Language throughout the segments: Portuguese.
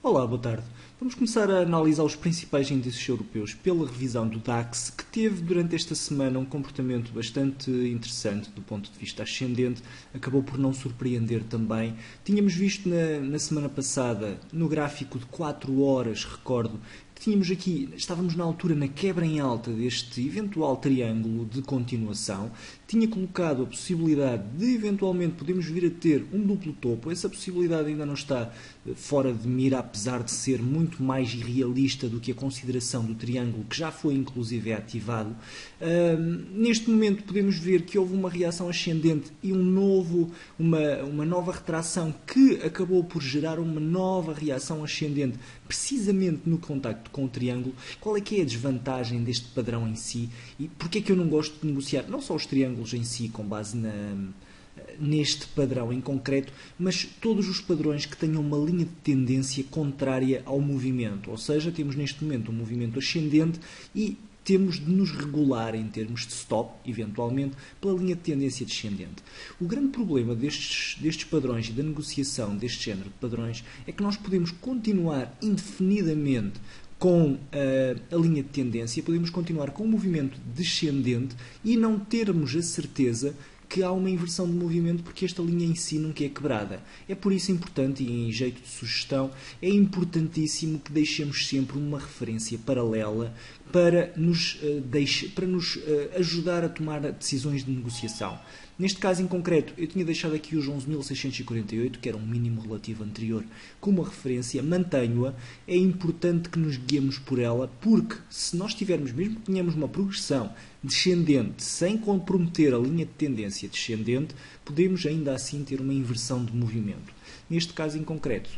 Olá, boa tarde. Vamos começar a analisar os principais índices europeus pela revisão do DAX, que teve durante esta semana um comportamento bastante interessante do ponto de vista ascendente, acabou por não surpreender também. Tínhamos visto na semana passada, no gráfico de 4 horas, recordo, que tínhamos aqui, estávamos na altura na quebra em alta deste eventual triângulo de continuação, tinha colocado a possibilidade de eventualmente podermos vir a ter um duplo topo. Essa possibilidade ainda não está fora de mira, apesar de ser muito mais irrealista do que a consideração do triângulo, que já foi inclusive ativado. Neste momento podemos ver que houve uma reação ascendente e uma nova retração que acabou por gerar uma nova reação ascendente, precisamente no contacto com o triângulo. Qual é que é a desvantagem deste padrão em si e porque é que eu não gosto de negociar não só os triângulos em si com base neste padrão em concreto, mas todos os padrões que tenham uma linha de tendência contrária ao movimento. Ou seja, temos neste momento um movimento ascendente e temos de nos regular em termos de stop, eventualmente, pela linha de tendência descendente. O grande problema destes padrões e da negociação deste género de padrões é que nós podemos continuar indefinidamente com a linha de tendência, podemos continuar com o movimento descendente e não termos a certeza que há uma inversão de movimento porque esta linha em si nunca é quebrada. É por isso importante, e em jeito de sugestão, é importantíssimo que deixemos sempre uma referência paralela para nos ajudar a tomar decisões de negociação. Neste caso em concreto, eu tinha deixado aqui os 11.648, que era um mínimo relativo anterior, como referência, mantenho-a. É importante que nos guiemos por ela, porque se nós tivermos, mesmo que tenhamos uma progressão descendente, sem comprometer a linha de tendência descendente, podemos ainda assim ter uma inversão de movimento. Neste caso em concreto,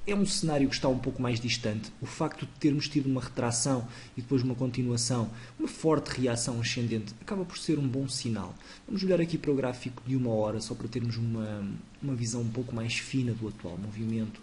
é um cenário que está um pouco mais distante. O facto de termos tido uma retração e depois uma continuação, uma forte reação ascendente, acaba por ser um bom sinal. Vamos olhar aqui para o gráfico de 1 hora, só para termos uma visão um pouco mais fina do atual movimento.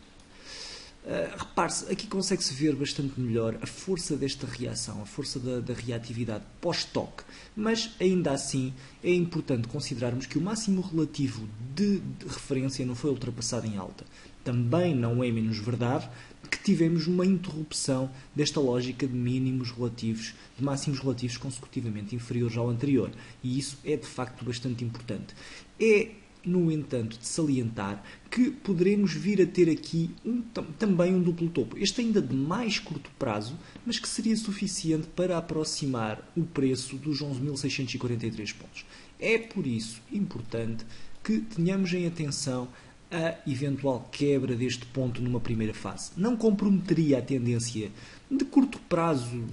Repare-se, aqui consegue-se ver bastante melhor a força desta reação, a força da reatividade pós-toque, mas ainda assim é importante considerarmos que o máximo relativo de referência não foi ultrapassado em alta. Também não é menos verdade que tivemos uma interrupção desta lógica de mínimos relativos, de máximos relativos consecutivamente inferiores ao anterior, e isso é de facto bastante importante. No entanto, de salientar que poderemos vir a ter aqui também um duplo topo. Este ainda de mais curto prazo, mas que seria suficiente para aproximar o preço dos 11.643 pontos. É por isso importante que tenhamos em atenção a eventual quebra deste ponto numa primeira fase. Não comprometeria a tendência de curto prazo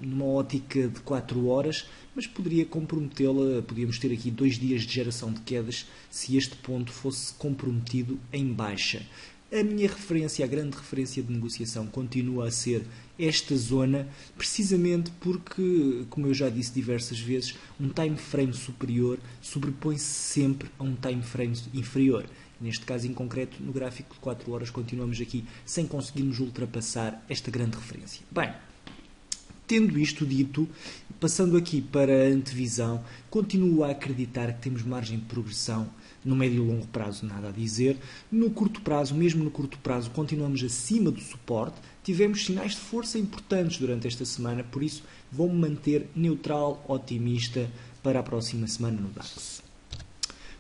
numa ótica de 4 horas, mas poderia comprometê-la. Podíamos ter aqui 2 dias de geração de quedas se este ponto fosse comprometido em baixa. A minha referência, a grande referência de negociação, continua a ser esta zona, precisamente porque, como eu já disse diversas vezes, um time frame superior sobrepõe-se sempre a um time frame inferior. Neste caso em concreto, no gráfico de 4 horas, continuamos aqui sem conseguirmos ultrapassar esta grande referência. Bem, tendo isto dito, passando aqui para a antevisão, continuo a acreditar que temos margem de progressão no médio e longo prazo, nada a dizer. No curto prazo, mesmo no curto prazo, continuamos acima do suporte. Tivemos sinais de força importantes durante esta semana, por isso vou-me manter neutral, otimista para a próxima semana no DAX.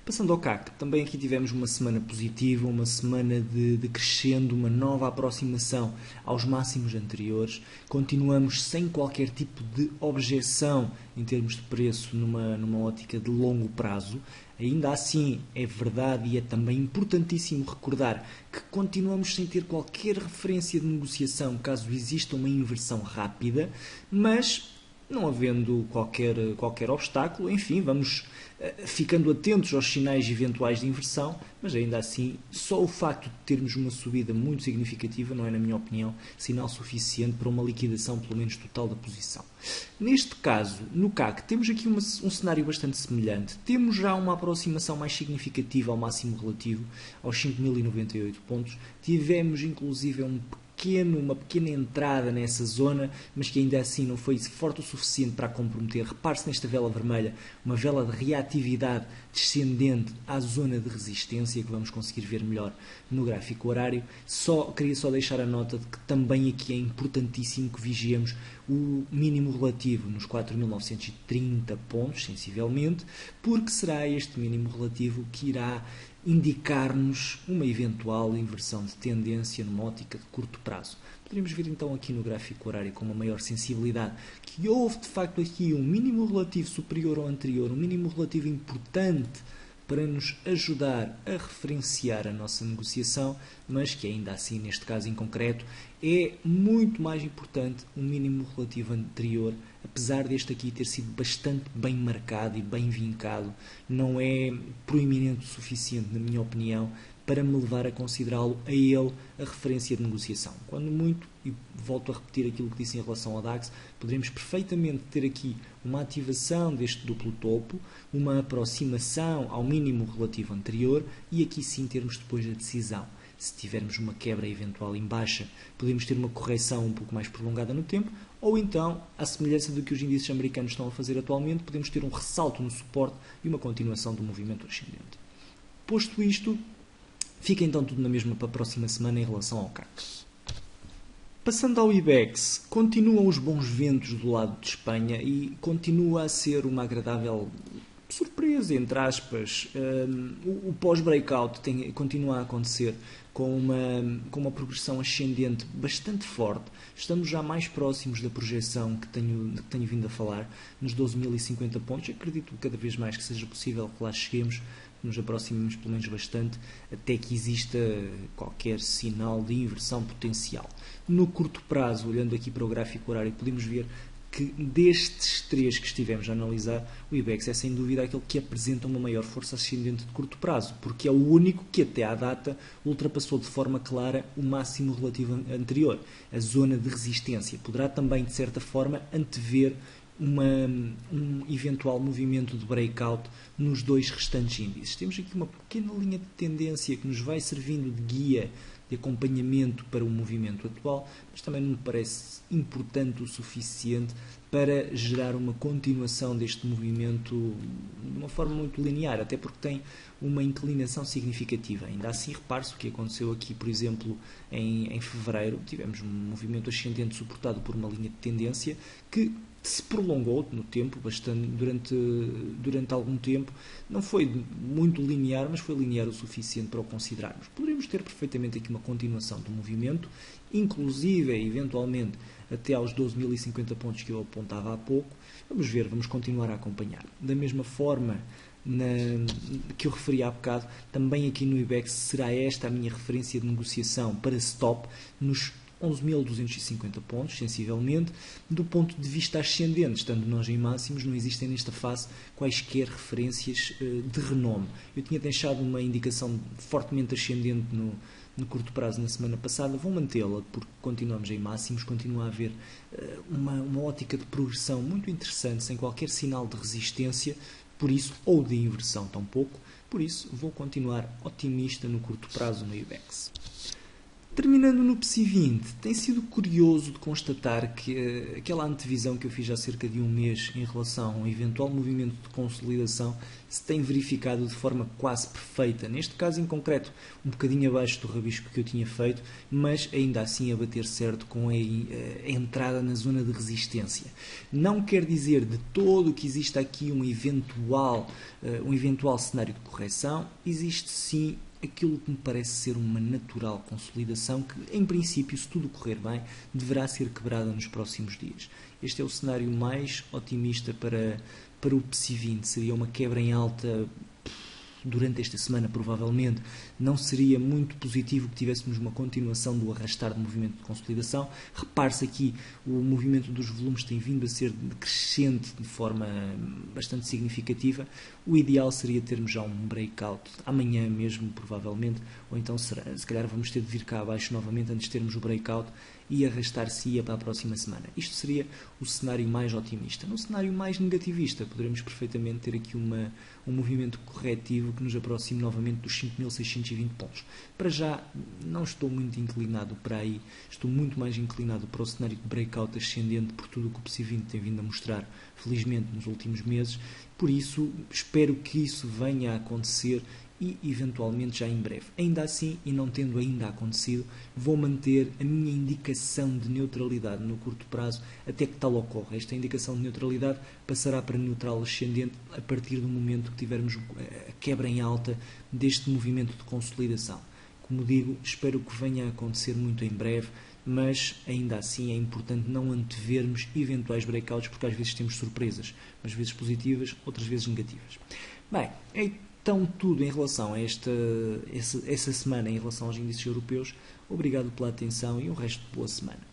Passando ao CAC, também aqui tivemos uma semana positiva, uma semana de crescendo, uma nova aproximação aos máximos anteriores. Continuamos sem qualquer tipo de objeção em termos de preço numa ótica de longo prazo. Ainda assim, é verdade e é também importantíssimo recordar que continuamos sem ter qualquer referência de negociação caso exista uma inversão rápida, mas não havendo qualquer obstáculo, enfim, vamos ficando atentos aos sinais eventuais de inversão, mas ainda assim, só o facto de termos uma subida muito significativa não é, na minha opinião, sinal suficiente para uma liquidação, pelo menos total, da posição. Neste caso, no CAC, temos aqui um cenário bastante semelhante. Temos já uma aproximação mais significativa ao máximo relativo, aos 5.098 pontos. Tivemos, inclusive, um uma pequena entrada nessa zona, mas que ainda assim não foi forte o suficiente para a comprometer. Repare-se nesta vela vermelha, uma vela de reatividade descendente à zona de resistência, que vamos conseguir ver melhor no gráfico horário. Queria só deixar a nota de que também aqui é importantíssimo que vigiemos o mínimo relativo nos 4.930 pontos, sensivelmente, porque será este mínimo relativo que irá indicar-nos uma eventual inversão de tendência numa ótica de curto prazo. Poderíamos ver então aqui no gráfico horário com uma maior sensibilidade que houve de facto aqui um mínimo relativo superior ao anterior, um mínimo relativo importante para nos ajudar a referenciar a nossa negociação, mas que ainda assim, neste caso em concreto, é muito mais importante um mínimo relativo anterior, apesar deste aqui ter sido bastante bem marcado e bem vincado, não é proeminente o suficiente, na minha opinião, para me levar a considerá-lo a ele a referência de negociação. Quando muito, e volto a repetir aquilo que disse em relação ao DAX, poderíamos perfeitamente ter aqui uma ativação deste duplo topo, uma aproximação ao mínimo relativo anterior e aqui sim termos depois a decisão. Se tivermos uma quebra eventual em baixa, podemos ter uma correção um pouco mais prolongada no tempo, ou então, à semelhança do que os índices americanos estão a fazer atualmente, podemos ter um ressalto no suporte e uma continuação do movimento ascendente. Posto isto, fica então tudo na mesma para a próxima semana em relação ao CAC. Passando ao IBEX, continuam os bons ventos do lado de Espanha e continua a ser uma agradável surpresa, entre aspas. O pós-breakout continua a acontecer com uma progressão ascendente bastante forte. Estamos já mais próximos da projeção que tenho vindo a falar, nos 12.050 pontos. Acredito cada vez mais que seja possível que lá cheguemos, nos aproximemos pelo menos bastante, até que exista qualquer sinal de inversão potencial. No curto prazo, olhando aqui para o gráfico horário, podemos ver que destes três que estivemos a analisar, o IBEX é sem dúvida aquele que apresenta uma maior força ascendente de curto prazo, porque é o único que até à data ultrapassou de forma clara o máximo relativo anterior, a zona de resistência. Poderá também, de certa forma, antever um eventual movimento de breakout nos dois restantes índices. Temos aqui uma pequena linha de tendência que nos vai servindo de guia, de acompanhamento para o movimento atual, mas também não me parece importante o suficiente para gerar uma continuação deste movimento de uma forma muito linear, até porque tem uma inclinação significativa. Ainda assim, repare-se o que aconteceu aqui, por exemplo, em fevereiro, tivemos um movimento ascendente suportado por uma linha de tendência que se prolongou no tempo, bastante, durante algum tempo. Não foi muito linear, mas foi linear o suficiente para o considerarmos. Poderíamos ter perfeitamente aqui uma continuação do movimento, inclusive, eventualmente, até aos 12.050 pontos que eu apontava há pouco. Vamos ver, vamos continuar a acompanhar. Da mesma forma que eu referi há bocado, também aqui no IBEX será esta a minha referência de negociação para stop nos 11.250 pontos, sensivelmente. Do ponto de vista ascendente, estando nós em máximos, não existem nesta fase quaisquer referências de renome. Eu tinha deixado uma indicação fortemente ascendente no curto prazo na semana passada, vou mantê-la porque continuamos em máximos, continua a haver uma ótica de progressão muito interessante, sem qualquer sinal de resistência, por isso, ou de inversão tampouco, por isso vou continuar otimista no curto prazo no IBEX. Terminando no PSI 20, tem sido curioso de constatar que aquela antevisão que eu fiz há cerca de um mês em relação a um eventual movimento de consolidação se tem verificado de forma quase perfeita. Neste caso em concreto, um bocadinho abaixo do rabisco que eu tinha feito, mas ainda assim a bater certo com a entrada na zona de resistência. Não quer dizer de todo que exista aqui um eventual cenário de correção. Existe sim aquilo que me parece ser uma natural consolidação que, em princípio, se tudo correr bem, deverá ser quebrada nos próximos dias. Este é o cenário mais otimista para o PSI 20. Seria uma quebra em alta durante esta semana, provavelmente. Não seria muito positivo que tivéssemos uma continuação do arrastar de movimento de consolidação. Repare-se aqui, o movimento dos volumes tem vindo a ser crescente de forma bastante significativa. O ideal seria termos já um breakout amanhã mesmo, provavelmente, ou então se calhar vamos ter de vir cá abaixo novamente antes de termos o breakout e arrastar-se para a próxima semana. Isto seria o cenário mais otimista. No cenário mais negativista, poderemos perfeitamente ter aqui um movimento corretivo provável que nos aproxime novamente dos 5.620 pontos. Para já, não estou muito inclinado para aí, estou muito mais inclinado para o cenário de breakout ascendente por tudo o que o PSI20 tem vindo a mostrar, felizmente, nos últimos meses. Por isso, espero que isso venha a acontecer e, eventualmente, já em breve. Ainda assim, e não tendo ainda acontecido, vou manter a minha indicação de neutralidade no curto prazo até que tal ocorra. Esta indicação de neutralidade passará para neutral ascendente a partir do momento que tivermos a quebra em alta deste movimento de consolidação. Como digo, espero que venha a acontecer muito em breve, mas ainda assim é importante não antevermos eventuais breakouts, porque às vezes temos surpresas, umas vezes positivas, outras vezes negativas. Bem, então tudo em relação a essa semana, em relação aos índices europeus. Obrigado pela atenção e o resto de boa semana.